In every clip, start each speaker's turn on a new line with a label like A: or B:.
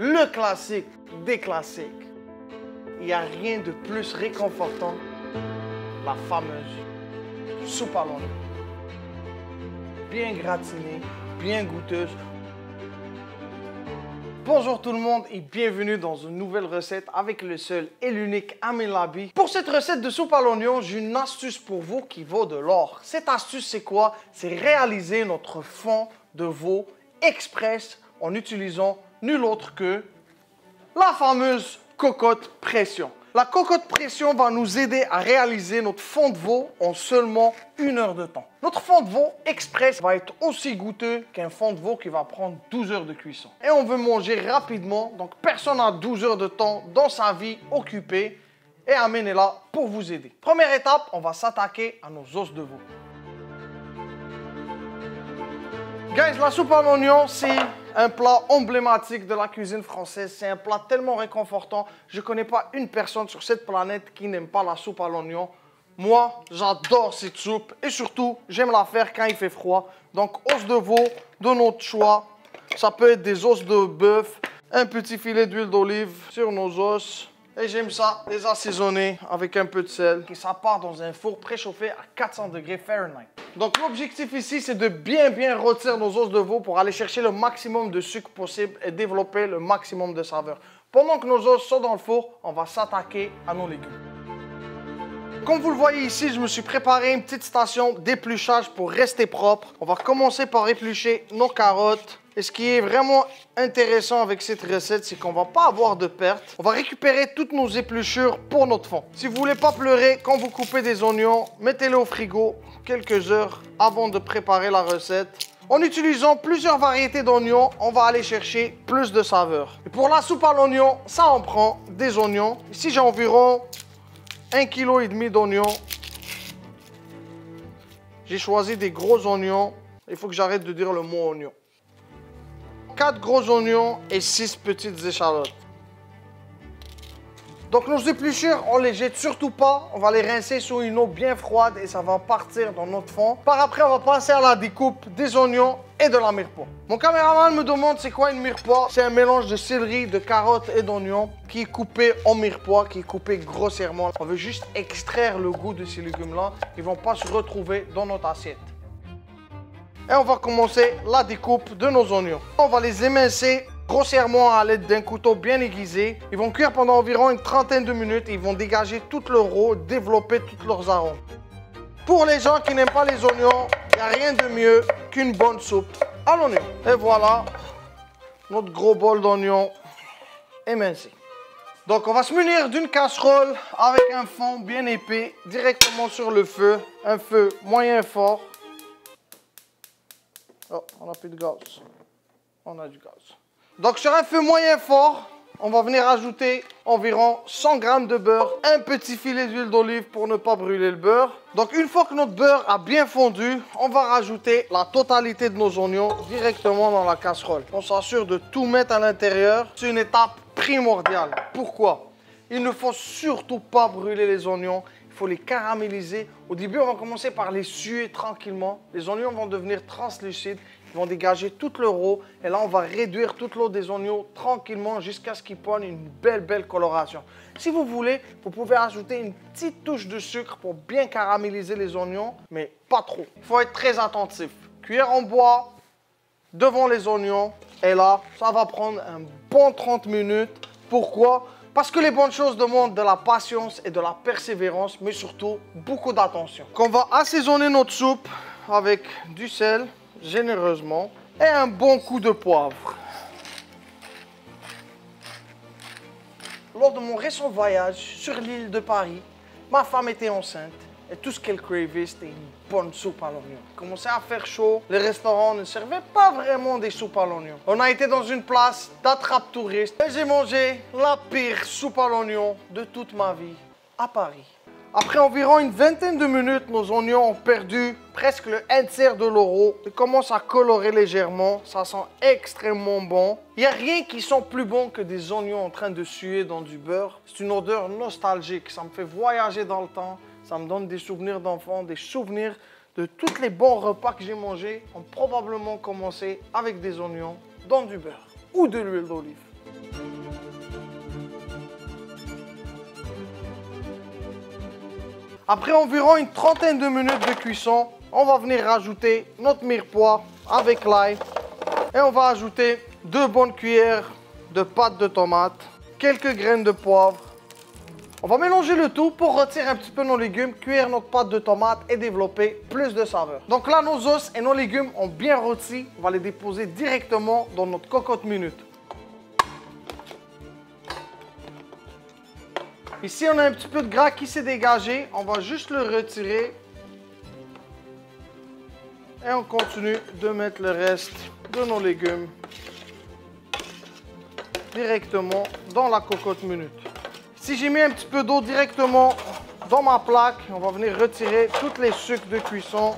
A: le classique des classiques. Il n'y a rien de plus réconfortant, la fameuse soupe à l'oignon. Bien gratinée, bien goûteuse. Bonjour tout le monde et bienvenue dans une nouvelle recette avec le seul et l'unique Amine Labi. Pour cette recette de soupe à l'oignon, j'ai une astuce pour vous qui vaut de l'or. Cette astuce, c'est quoi? C'est réaliser notre fond de veau express en utilisant nul autre que la fameuse cocotte pression. La cocotte pression va nous aider à réaliser notre fond de veau en seulement 1 heure de temps. Notre fond de veau express va être aussi goûteux qu'un fond de veau qui va prendre 12 heures de cuisson. Et on veut manger rapidement, donc personne n'a 12 heures de temps dans sa vie occupée. Et Amine est là pour vous aider. Première étape, on va s'attaquer à nos os de veau. Guys, la soupe à l'oignon, c'est un plat emblématique de la cuisine française. C'est un plat tellement réconfortant. Je ne connais pas une personne sur cette planète qui n'aime pas la soupe à l'oignon. Moi, j'adore cette soupe et surtout, j'aime la faire quand il fait froid. Donc, os de veau de notre choix. Ça peut être des os de bœuf, un petit filet d'huile d'olive sur nos os. Et j'aime ça, les assaisonner avec un peu de sel. Et ça part dans un four préchauffé à 400 degrés Fahrenheit. Donc l'objectif ici, c'est de bien rôtir nos os de veau pour aller chercher le maximum de sucre possible et développer le maximum de saveur. Pendant que nos os sont dans le four, on va s'attaquer à nos légumes. Comme vous le voyez ici, je me suis préparé une petite station d'épluchage pour rester propre. On va commencer par éplucher nos carottes. Et ce qui est vraiment intéressant avec cette recette, c'est qu'on ne va pas avoir de perte. On va récupérer toutes nos épluchures pour notre fond. Si vous ne voulez pas pleurer, quand vous coupez des oignons, mettez-les au frigo quelques heures avant de préparer la recette. En utilisant plusieurs variétés d'oignons, on va aller chercher plus de saveur. Et pour la soupe à l'oignon, ça en prend des oignons. Ici, j'ai environ 1,5 kg d'oignons. J'ai choisi des gros oignons. Il faut que j'arrête de dire le mot oignon. 4 gros oignons et 6 petites échalotes. Donc nos épluchures, on les jette surtout pas. On va les rincer sous une eau bien froide et ça va partir dans notre fond. Par après, on va passer à la découpe des oignons et de la mirepoix. Mon caméraman me demande c'est quoi une mirepoix. C'est un mélange de céleri, de carottes et d'oignons qui est coupé en mirepoix, qui est coupé grossièrement. On veut juste extraire le goût de ces légumes-là. Ils ne vont pas se retrouver dans notre assiette. Et on va commencer la découpe de nos oignons. On va les émincer grossièrement à l'aide d'un couteau bien aiguisé. Ils vont cuire pendant environ une trentaine de minutes. Ils vont dégager tout leur eau, développer tous leurs arômes. Pour les gens qui n'aiment pas les oignons, il n'y a rien de mieux qu'une bonne soupe à l'oignon. Et voilà notre gros bol d'oignons émincé. Donc on va se munir d'une casserole avec un fond bien épais directement sur le feu. Un feu moyen fort. Oh, on n'a plus de gaz. On a du gaz. Donc sur un feu moyen fort, on va venir ajouter environ 100 g de beurre, un petit filet d'huile d'olive pour ne pas brûler le beurre. Donc une fois que notre beurre a bien fondu, on va rajouter la totalité de nos oignons directement dans la casserole. On s'assure de tout mettre à l'intérieur. C'est une étape primordiale. Pourquoi? Il ne faut surtout pas brûler les oignons. Il faut les caraméliser. Au début, on va commencer par les suer tranquillement. Les oignons vont devenir translucides. Ils vont dégager toute leur eau. Et là, on va réduire toute l'eau des oignons tranquillement jusqu'à ce qu'ils prennent une belle coloration. Si vous voulez, vous pouvez ajouter une petite touche de sucre pour bien caraméliser les oignons, mais pas trop. Il faut être très attentif. Cuillère en bois devant les oignons. Et là, ça va prendre un bon 30 minutes. Pourquoi? Parce que les bonnes choses demandent de la patience et de la persévérance, mais surtout beaucoup d'attention. On va assaisonner notre soupe avec du sel, généreusement, et un bon coup de poivre. Lors de mon récent voyage sur l'île de Paris, ma femme était enceinte et tout ce qu'elle cravait, c'était une bonne soupe à l'oignon. Il commençait à faire chaud, les restaurants ne servaient pas vraiment des soupes à l'oignon. On a été dans une place d'attrape-touristes et j'ai mangé la pire soupe à l'oignon de toute ma vie à Paris. Après environ une vingtaine de minutes, nos oignons ont perdu presque le 1/3 de leur eau. Ils commencent à colorer légèrement, ça sent extrêmement bon. Il n'y a rien qui sent plus bon que des oignons en train de suer dans du beurre. C'est une odeur nostalgique, ça me fait voyager dans le temps. Ça me donne des souvenirs d'enfants, des souvenirs de tous les bons repas que j'ai mangés ont probablement commencé avec des oignons dans du beurre ou de l'huile d'olive. Après environ une trentaine de minutes de cuisson, on va venir rajouter notre mirepoix avec l'ail. Et on va ajouter 2 bonnes cuillères de pâte de tomate, quelques graines de poivre. On va mélanger le tout pour retirer un petit peu nos légumes, cuire notre pâte de tomate et développer plus de saveur. Donc là, nos os et nos légumes ont bien rôti. On va les déposer directement dans notre cocotte minute. Ici, on a un petit peu de gras qui s'est dégagé. On va juste le retirer. Et on continue de mettre le reste de nos légumes directement dans la cocotte minute. Si j'ai mis un petit peu d'eau directement dans ma plaque, on va venir retirer tous les sucres de cuisson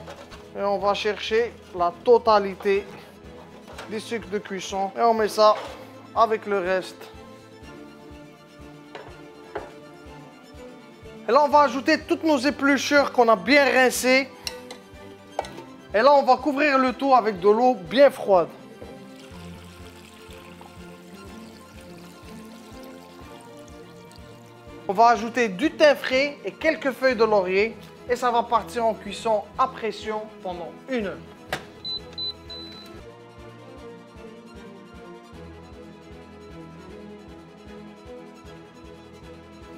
A: et on va chercher la totalité des sucres de cuisson et on met ça avec le reste. Et là, on va ajouter toutes nos épluchures qu'on a bien rincées. Et là, on va couvrir le tout avec de l'eau bien froide. On va ajouter du thym frais et quelques feuilles de laurier. Et ça va partir en cuisson à pression pendant 1 heure.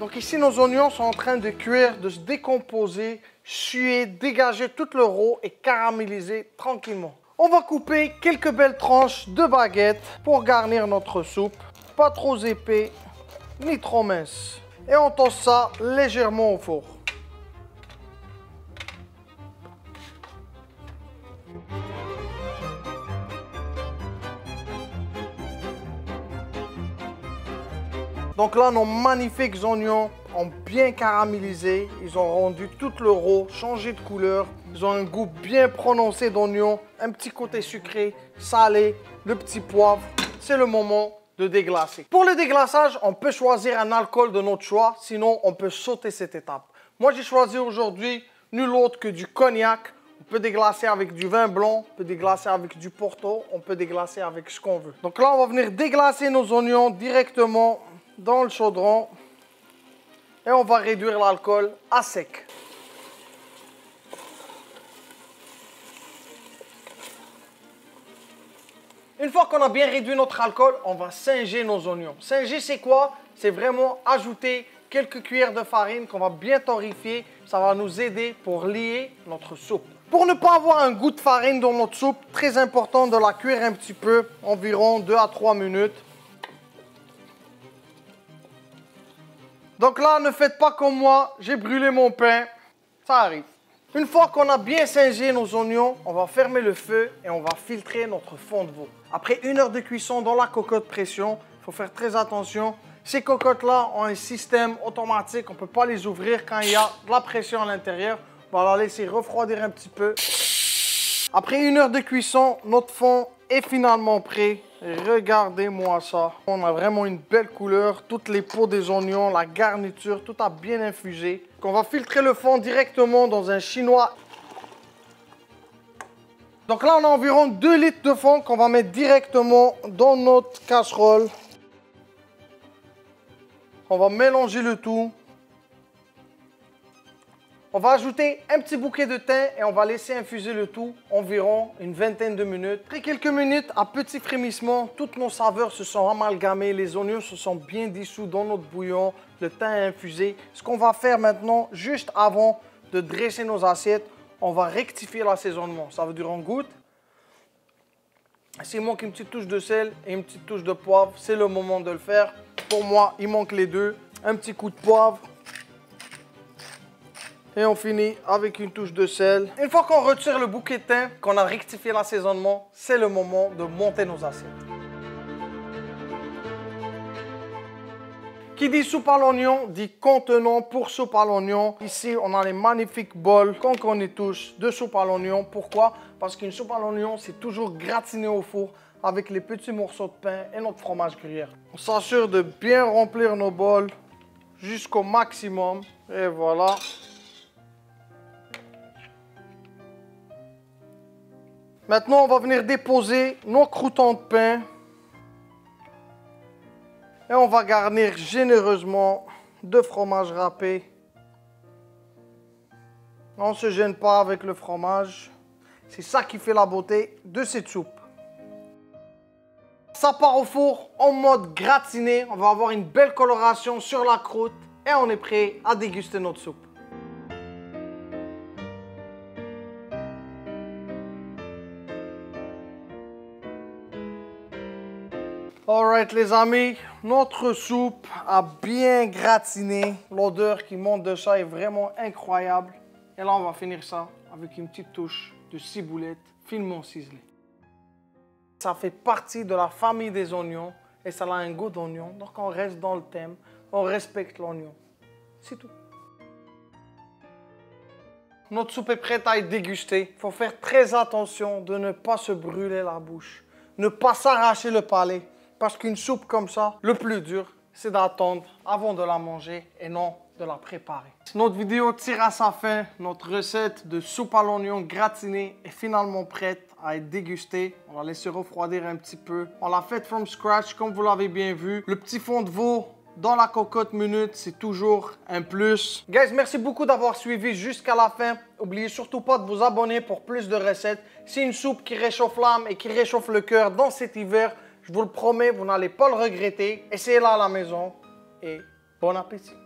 A: Donc ici, nos oignons sont en train de cuire, de se décomposer, suer, dégager tout le rôti et caraméliser tranquillement. On va couper quelques belles tranches de baguettes pour garnir notre soupe. Pas trop épais, ni trop mince. Et on tosse ça légèrement au four. Donc là, nos magnifiques oignons ont bien caramélisé. Ils ont rendu tout le rôti, changé de couleur. Ils ont un goût bien prononcé d'oignon, un petit côté sucré, salé, le petit poivre. C'est le moment de déglacer. Pour le déglaçage, on peut choisir un alcool de notre choix, sinon on peut sauter cette étape. Moi, j'ai choisi aujourd'hui nul autre que du cognac. On peut déglacer avec du vin blanc, on peut déglacer avec du porto, on peut déglacer avec ce qu'on veut. Donc là, on va venir déglacer nos oignons directement dans le chaudron et on va réduire l'alcool à sec. Une fois qu'on a bien réduit notre alcool, on va singer nos oignons. Singer, c'est quoi? C'est vraiment ajouter quelques cuillères de farine qu'on va bien torréfier. Ça va nous aider pour lier notre soupe. Pour ne pas avoir un goût de farine dans notre soupe, très important de la cuire un petit peu, environ 2 à 3 minutes. Donc là, ne faites pas comme moi, j'ai brûlé mon pain, ça arrive. Une fois qu'on a bien singé nos oignons, on va fermer le feu et on va filtrer notre fond de veau. Après 1 heure de cuisson dans la cocotte pression, il faut faire très attention. Ces cocottes-là ont un système automatique, on ne peut pas les ouvrir quand il y a de la pression à l'intérieur. On va la laisser refroidir un petit peu. Après 1 heure de cuisson, notre fond est finalement prêt. Regardez-moi ça. On a vraiment une belle couleur. Toutes les peaux des oignons, la garniture, tout a bien infusé. On va filtrer le fond directement dans un chinois. Donc là, on a environ 2 litres de fond qu'on va mettre directement dans notre casserole. On va mélanger le tout. On va ajouter un petit bouquet de thym et on va laisser infuser le tout environ une vingtaine de minutes. Après quelques minutes, à petit frémissement, toutes nos saveurs se sont amalgamées, les oignons se sont bien dissous dans notre bouillon, le thym est infusé. Ce qu'on va faire maintenant, juste avant de dresser nos assiettes, on va rectifier l'assaisonnement. Ça veut dire on goûte. S'il manque une petite touche de sel et une petite touche de poivre, c'est le moment de le faire. Pour moi, il manque les deux. Un petit coup de poivre. Et on finit avec une touche de sel. Une fois qu'on retire le bouquet de thym, qu'on a rectifié l'assaisonnement, c'est le moment de monter nos assiettes. Qui dit soupe à l'oignon, dit contenant pour soupe à l'oignon. Ici, on a les magnifiques bols qu'on connaît tous de soupe à l'oignon. Pourquoi? Parce qu'une soupe à l'oignon, c'est toujours gratiné au four avec les petits morceaux de pain et notre fromage gruyère. On s'assure de bien remplir nos bols jusqu'au maximum. Et voilà. Maintenant, on va venir déposer nos croûtons de pain. Et on va garnir généreusement de fromage râpé. On ne se gêne pas avec le fromage. C'est ça qui fait la beauté de cette soupe. Ça part au four en mode gratiné. On va avoir une belle coloration sur la croûte. Et on est prêt à déguster notre soupe. Alright les amis, notre soupe a bien gratiné. L'odeur qui monte de ça est vraiment incroyable. Et là, on va finir ça avec une petite touche de ciboulette finement ciselée. Ça fait partie de la famille des oignons et ça a un goût d'oignon. Donc on reste dans le thème, on respecte l'oignon. C'est tout. Notre soupe est prête à être dégustée. Il faut faire très attention de ne pas se brûler la bouche, ne pas s'arracher le palais. Parce qu'une soupe comme ça, le plus dur, c'est d'attendre avant de la manger et non de la préparer. Notre vidéo tire à sa fin. Notre recette de soupe à l'oignon gratinée est finalement prête à être dégustée. On va laisser refroidir un petit peu. On l'a faite from scratch, comme vous l'avez bien vu. Le petit fond de veau dans la cocotte minute, c'est toujours un plus. Guys, merci beaucoup d'avoir suivi jusqu'à la fin. N'oubliez surtout pas de vous abonner pour plus de recettes. C'est une soupe qui réchauffe l'âme et qui réchauffe le cœur dans cet hiver. Je vous le promets, vous n'allez pas le regretter. Essayez-la à la maison et bon appétit.